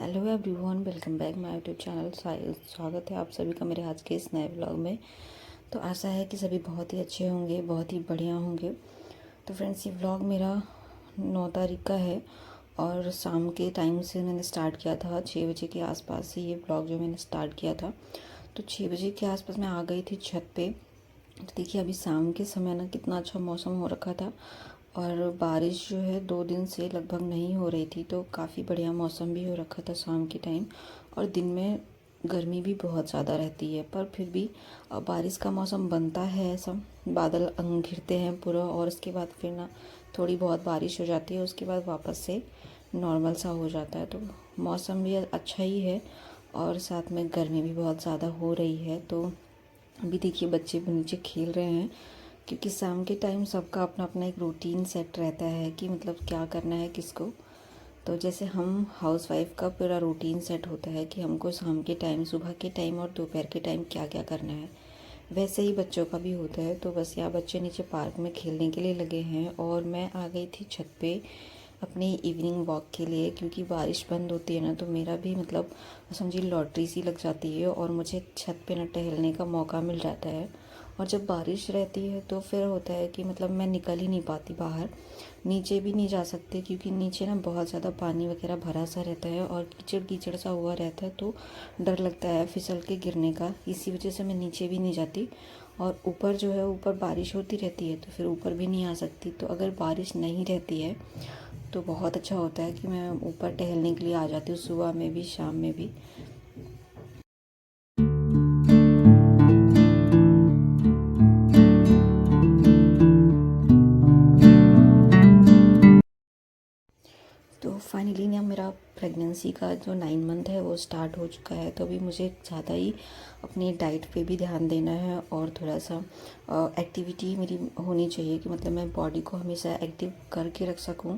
Hello everyone, welcome back my YouTube channel. स्वागत है आप सभी का मेरे आज के इस नए व्लॉग में। तो आशा है कि सभी बहुत ही अच्छे होंगे, बहुत ही बढ़िया होंगे। तो फ्रेंड्स, ये व्लॉग मेरा 9 तारीख का है और शाम के टाइम से मैंने स्टार्ट किया था। 6 बजे के आसपास से ये व्लॉग जो मैंने स्टार्ट किया था। तो 6 बजे के आसपास मैं आ गई थी छत पे। तो देखिए अभी शाम के समय ना कितना अच्छा मौसम हो रखा था और बारिश जो है 2 दिन से लगभग नहीं हो रही थी। तो काफ़ी बढ़िया मौसम भी हो रखा था शाम के टाइम। और दिन में गर्मी भी बहुत ज़्यादा रहती है, पर फिर भी बारिश का मौसम बनता है। ऐसा बादल घिरते हैं पूरा और उसके बाद फिर ना थोड़ी बहुत बारिश हो जाती है, उसके बाद वापस से नॉर्मल सा हो जाता है। तो मौसम भी अच्छा ही है और साथ में गर्मी भी बहुत ज़्यादा हो रही है। तो अभी देखिए बच्चे भी नीचे खेल रहे हैं, क्योंकि शाम के टाइम सबका अपना अपना एक रूटीन सेट रहता है कि मतलब क्या करना है किसको। तो जैसे हम हाउसवाइफ का पूरा रूटीन सेट होता है कि हमको शाम के टाइम, सुबह के टाइम और दोपहर के टाइम क्या क्या करना है, वैसे ही बच्चों का भी होता है। तो बस यहाँ बच्चे नीचे पार्क में खेलने के लिए लगे हैं और मैं आ गई थी छत पे अपनी इवनिंग वॉक के लिए, क्योंकि बारिश बंद होती है ना तो मेरा भी मतलब समझिए लॉटरी सी लग जाती है और मुझे छत पे ना टहलने का मौका मिल जाता है। और जब बारिश रहती है तो फिर होता है कि मतलब मैं निकल ही नहीं पाती बाहर, नीचे भी नहीं जा सकती, क्योंकि नीचे ना बहुत ज़्यादा पानी वगैरह भरा सा रहता है और कीचड़ कीचड़ सा हुआ रहता है। तो डर लगता है फिसल के गिरने का, इसी वजह से मैं नीचे भी नहीं जाती। और ऊपर जो है, ऊपर बारिश होती रहती है तो फिर ऊपर भी नहीं आ सकती। तो अगर बारिश नहीं रहती है तो बहुत अच्छा होता है कि मैं ऊपर टहलने के लिए आ जाती हूँ, सुबह में भी शाम में भी। तो फाइनली ना मेरा प्रेगनेंसी का जो 9 मंथ है वो स्टार्ट हो चुका है। तो अभी मुझे ज़्यादा ही अपनी डाइट पे भी ध्यान देना है और थोड़ा सा एक्टिविटी मेरी होनी चाहिए कि मतलब मैं बॉडी को हमेशा एक्टिव करके रख सकूं।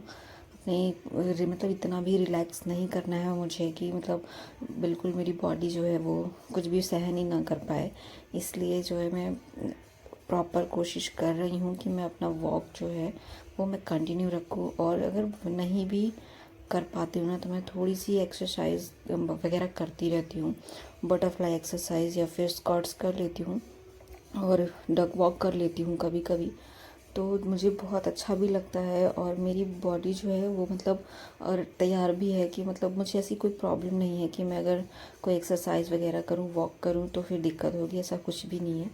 अपनी मतलब इतना भी रिलैक्स नहीं करना है मुझे कि मतलब बिल्कुल मेरी बॉडी जो है वो कुछ भी सहन ही ना कर पाए। इसलिए जो है मैं प्रॉपर कोशिश कर रही हूँ कि मैं अपना वॉक जो है वो मैं कंटिन्यू रखूँ। और अगर नहीं भी कर पाती हूँ ना तो मैं थोड़ी सी एक्सरसाइज वगैरह करती रहती हूँ, बटरफ्लाई एक्सरसाइज या फिर स्क्वाट्स कर लेती हूँ और डग वॉक कर लेती हूँ कभी कभी। तो मुझे बहुत अच्छा भी लगता है और मेरी बॉडी जो है वो मतलब और तैयार भी है कि मतलब मुझे ऐसी कोई प्रॉब्लम नहीं है कि मैं अगर कोई एक्सरसाइज वगैरह करूँ, वॉक करूँ तो फिर दिक्कत होगी, ऐसा कुछ भी नहीं है।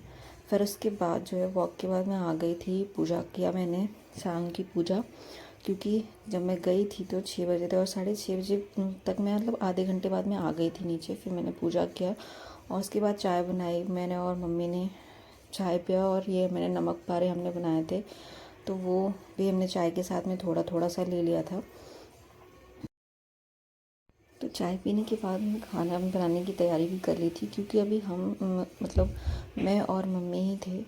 फिर उसके बाद जो है वॉक के बाद मैं आ गई थी, पूजा किया मैंने, शाम की पूजा। क्योंकि जब मैं गई थी तो 6 बजे थे और 6:30 बजे तक मैं मतलब आधे घंटे बाद मैं आ गई थी नीचे। फिर मैंने पूजा किया और उसके बाद चाय बनाई मैंने और मम्मी ने, चाय पिया। और ये मैंने नमक पारे हमने बनाए थे तो वो भी हमने चाय के साथ में थोड़ा थोड़ा सा ले लिया था। तो चाय पीने के बाद मैं खाना बनाने की तैयारी भी कर ली थी, क्योंकि अभी हम मतलब मैं और मम्मी ही थे।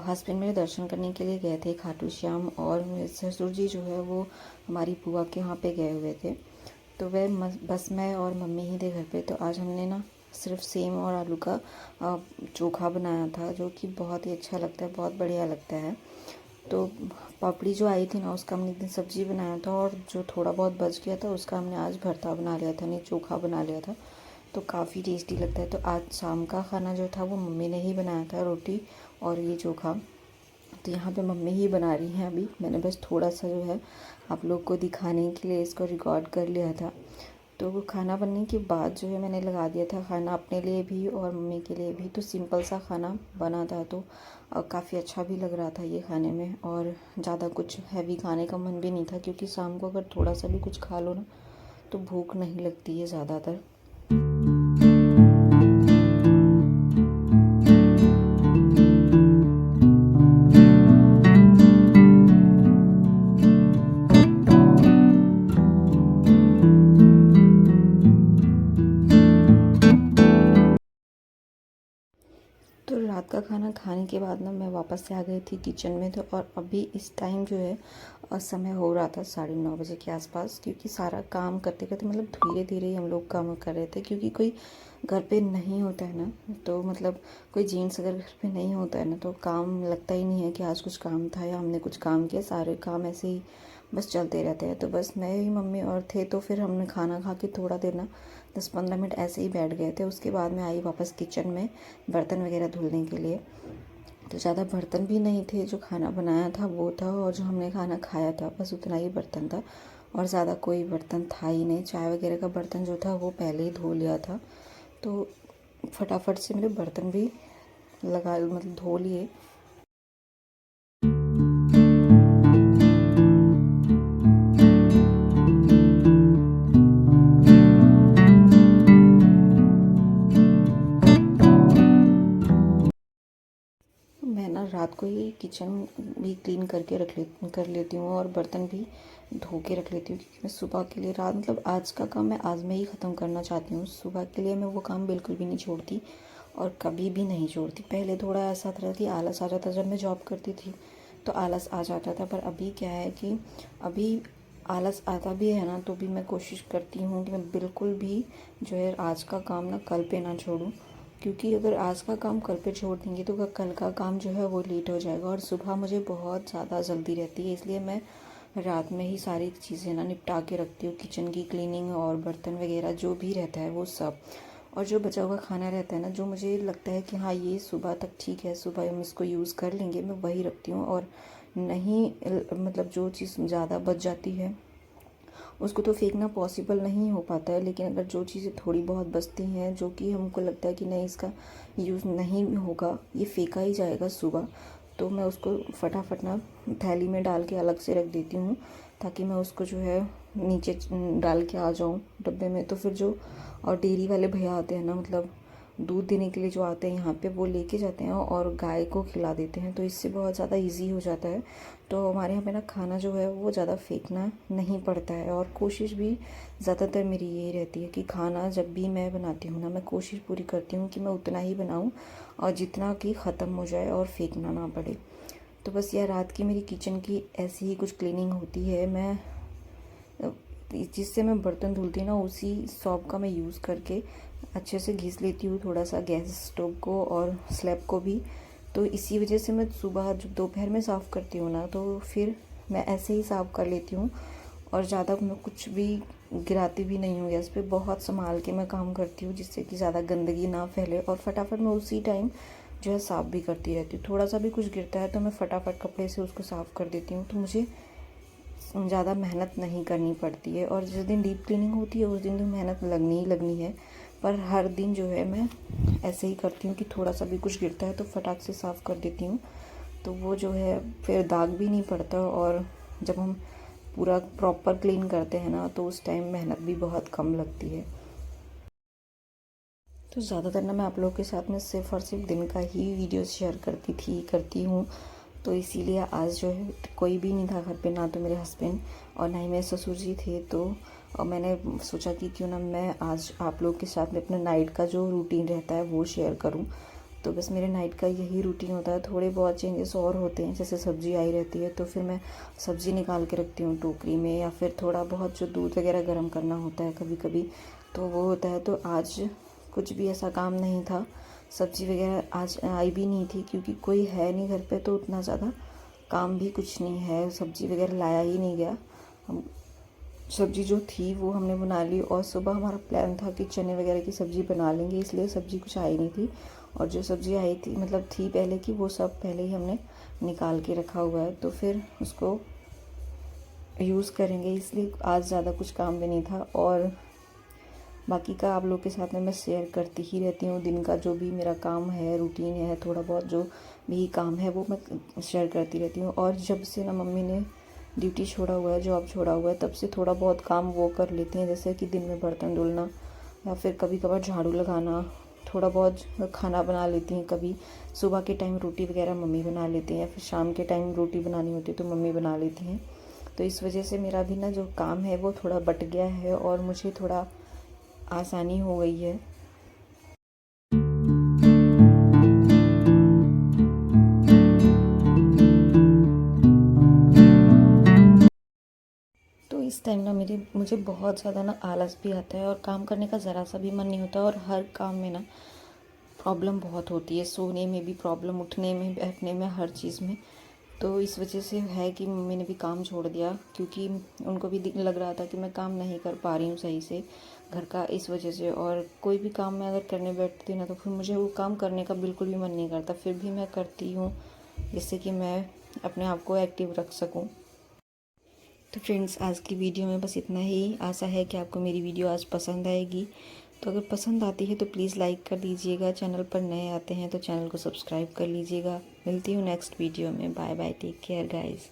हस्बैंड मेरे दर्शन करने के लिए गए थे खाटू श्याम और मेरे ससुर जी जो है वो हमारी बुआ के यहाँ पे गए हुए थे। तो वह बस मैं और मम्मी ही थे घर पे। तो आज हमने ना सिर्फ सेम और आलू का चोखा बनाया था, जो कि बहुत ही अच्छा लगता है, बहुत बढ़िया लगता है। तो पापड़ी जो आई थी ना उसका हमने एक दिन सब्जी बनाया था और जो थोड़ा बहुत बच गया था उसका हमने आज भरता बना लिया था, नहीं चोखा बना लिया था। तो काफ़ी टेस्टी लगता है। तो आज शाम का खाना जो था वो मम्मी ने ही बनाया था, रोटी और ये चोखा। तो यहाँ पे मम्मी ही बना रही हैं अभी, मैंने बस थोड़ा सा जो है आप लोग को दिखाने के लिए इसको रिकॉर्ड कर लिया था। तो वो खाना बनने के बाद जो है मैंने लगा दिया था खाना अपने लिए भी और मम्मी के लिए भी। तो सिंपल सा खाना बना था तो काफ़ी अच्छा भी लग रहा था ये खाने में, और ज़्यादा कुछ हैवी खाने का मन भी नहीं था, क्योंकि शाम को अगर थोड़ा सा भी कुछ खा लो ना तो भूख नहीं लगती है ज़्यादातर। तो रात का खाना खाने के बाद ना मैं वापस से आ गई थी किचन में। तो और अभी इस टाइम जो है समय हो रहा था 9:30 बजे के आसपास, क्योंकि सारा काम करते करते मतलब धीरे धीरे ही हम लोग काम कर रहे थे, क्योंकि कोई घर पे नहीं होता है ना। तो मतलब कोई जेंट्स अगर घर पे नहीं होता है ना तो काम लगता ही नहीं है कि आज कुछ काम था या हमने कुछ काम किया, सारे काम ऐसे ही बस चलते रहते हैं। तो बस मैं ही मम्मी और थे, तो फिर हमने खाना खा के थोड़ा देर ना 10-15 मिनट ऐसे ही बैठ गए थे। उसके बाद मैं आई वापस किचन में बर्तन वगैरह धुलने के लिए। तो ज़्यादा बर्तन भी नहीं थे, जो खाना बनाया था वो था और जो हमने खाना खाया था बस उतना ही बर्तन था, और ज़्यादा कोई बर्तन था ही नहीं। चाय वगैरह का बर्तन जो था वो पहले ही धो लिया था, तो फटाफट से मेरे बर्तन भी मतलब धो लिए। मैं ना रात को ही किचन भी क्लीन करके कर लेती हूँ और बर्तन भी धो के रख लेती हूँ, क्योंकि मैं सुबह के लिए रात मतलब आज का काम मैं आज में ही ख़त्म करना चाहती हूँ। सुबह के लिए मैं वो काम बिल्कुल भी नहीं छोड़ती और कभी भी नहीं छोड़ती। पहले थोड़ा ऐसा था कि आलस आ जाता, जब मैं जॉब करती थी तो आलस आ जाता था, पर अभी क्या है कि अभी आलस आता भी है ना, तो भी मैं कोशिश करती हूँ कि मैं बिल्कुल भी जो है आज का काम ना कल पे ना छोड़ूँ, क्योंकि अगर आज का काम कल पे छोड़ देंगे तो कल का काम जो है वो लेट हो जाएगा। और सुबह मुझे बहुत ज़्यादा जल्दी रहती है, इसलिए मैं रात में ही सारी चीज़ें ना निपटा के रखती हूँ, किचन की क्लीनिंग और बर्तन वगैरह जो भी रहता है वो सब। और जो बचा हुआ खाना रहता है ना, जो मुझे लगता है कि हाँ ये सुबह तक ठीक है, सुबह हम इसको यूज़ कर लेंगे, मैं वही रखती हूँ। और नहीं मतलब जो चीज़ ज़्यादा बच जाती है उसको तो फेंकना पॉसिबल नहीं हो पाता है, लेकिन अगर जो चीज़ें थोड़ी बहुत बचती हैं, जो कि हमको लगता है कि नहीं इसका यूज़ नहीं होगा, ये फेंका ही जाएगा सुबह, तो मैं उसको फटाफट ना थैली में डाल के अलग से रख देती हूँ, ताकि मैं उसको जो है नीचे डाल के आ जाऊँ डब्बे में। तो फिर जो और डेयरी वाले भैया आते हैं ना, मतलब दूध देने के लिए जो आते हैं यहाँ पे, वो लेके जाते हैं और गाय को खिला देते हैं, तो इससे बहुत ज़्यादा इजी हो जाता है। तो हमारे यहाँ पे ना खाना जो है वो ज़्यादा फेंकना नहीं पड़ता है। और कोशिश भी ज़्यादातर मेरी यही रहती है कि खाना जब भी मैं बनाती हूँ ना, मैं कोशिश पूरी करती हूँ कि मैं उतना ही बनाऊँ और जितना कि ख़त्म हो जाए और फेंकना ना पड़े। तो बस यह रात की मेरी किचन की ऐसी ही कुछ क्लीनिंग होती है। मैं जिससे मैं बर्तन धुलती हूँ ना, उसी सॉप का मैं यूज़ करके अच्छे से घिस लेती हूँ थोड़ा सा गैस स्टोव को और स्लैब को भी। तो इसी वजह से मैं सुबह जब दोपहर में साफ़ करती हूँ ना, तो फिर मैं ऐसे ही साफ़ कर लेती हूँ और ज़्यादा मैं कुछ भी गिराती भी नहीं हूँ गैस पे। बहुत संभाल के मैं काम करती हूँ, जिससे कि ज़्यादा गंदगी ना फैले, और फटाफट मैं उसी टाइम जो है साफ़ भी करती रहती हूँ। थोड़ा सा भी कुछ गिरता है तो मैं फटाफट कपड़े से उसको साफ़ कर देती हूँ, तो मुझे ज़्यादा मेहनत नहीं करनी पड़ती है। और जिस दिन डीप क्लीनिंग होती है उस दिन तो मेहनत लगनी ही लगनी है, पर हर दिन जो है मैं ऐसे ही करती हूँ कि थोड़ा सा भी कुछ गिरता है तो फटाक से साफ़ कर देती हूँ, तो वो जो है फिर दाग भी नहीं पड़ता। और जब हम पूरा प्रॉपर क्लीन करते हैं ना, तो उस टाइम मेहनत भी बहुत कम लगती है। तो ज़्यादातर ना मैं आप लोगों के साथ में सिर्फ़ और सिर्फ दिन का ही वीडियो शेयर करती हूँ। तो इसीलिए आज जो है कोई भी नहीं था घर पे, ना तो मेरे हस्बैंड और ना ही मेरे ससुर जी थे। तो मैंने सोचा कि क्यों ना मैं आज आप लोग के साथ में अपना नाइट का जो रूटीन रहता है वो शेयर करूं। तो बस मेरे नाइट का यही रूटीन होता है। थोड़े बहुत चेंजेस और होते हैं, जैसे सब्ज़ी आई रहती है तो फिर मैं सब्ज़ी निकाल के रखती हूँ टोकरी में, या फिर थोड़ा बहुत जो दूध वगैरह गर्म करना होता है कभी कभी, तो वो होता है। तो आज कुछ भी ऐसा काम नहीं था, सब्ज़ी वगैरह आज आई भी नहीं थी, क्योंकि कोई है नहीं घर पे, तो उतना ज़्यादा काम भी कुछ नहीं है, सब्ज़ी वगैरह लाया ही नहीं गया। हम सब्ज़ी जो थी वो हमने बना ली, और सुबह हमारा प्लान था कि चने वगैरह की सब्ज़ी बना लेंगे, इसलिए सब्ज़ी कुछ आई नहीं थी। और जो सब्ज़ी आई थी मतलब थी पहले की, वो सब पहले ही हमने निकाल के रखा हुआ है, तो फिर उसको यूज़ करेंगे, इसलिए आज ज़्यादा कुछ काम भी नहीं था। और बाकी का आप लोग के साथ में मैं शेयर करती ही रहती हूँ, दिन का जो भी मेरा काम है, रूटीन है, थोड़ा बहुत जो भी काम है वो मैं शेयर करती रहती हूँ। और जब से ना मम्मी ने ड्यूटी छोड़ा हुआ है, जॉब छोड़ा हुआ है, तब से थोड़ा बहुत काम वो कर लेती हैं, जैसे कि दिन में बर्तन धुलना, या फिर कभी कभार झाड़ू लगाना, थोड़ा बहुत खाना बना लेती हैं। कभी सुबह के टाइम रोटी वगैरह मम्मी बना लेती हैं, फिर शाम के टाइम रोटी बनानी होती है तो मम्मी बना लेती हैं। तो इस वजह से मेरा भी ना जो काम है वो थोड़ा बट गया है और मुझे थोड़ा आसानी हो गई है। तो इस टाइम ना मुझे बहुत ज़्यादा ना आलस भी आता है और काम करने का ज़रा सा भी मन नहीं होता, और हर काम में ना प्रॉब्लम बहुत होती है, सोने में भी प्रॉब्लम, उठने में, बैठने में, हर चीज़ में। तो इस वजह से है कि मम्मी ने भी काम छोड़ दिया, क्योंकि उनको भी लग रहा था कि मैं काम नहीं कर पा रही हूँ सही से घर का, इस वजह से। और कोई भी काम मैं अगर करने बैठती हूँ ना, तो फिर मुझे वो काम करने का बिल्कुल भी मन नहीं करता, फिर भी मैं करती हूँ जिससे कि मैं अपने आप को एक्टिव रख सकूँ। तो फ्रेंड्स, आज की वीडियो में बस इतना ही। आशा है कि आपको मेरी वीडियो आज पसंद आएगी। तो अगर पसंद आती है तो प्लीज़ लाइक कर दीजिएगा। चैनल पर नए आते हैं तो चैनल को सब्सक्राइब कर लीजिएगा। मिलती हूँ नेक्स्ट वीडियो में। Bye bye, take care guys.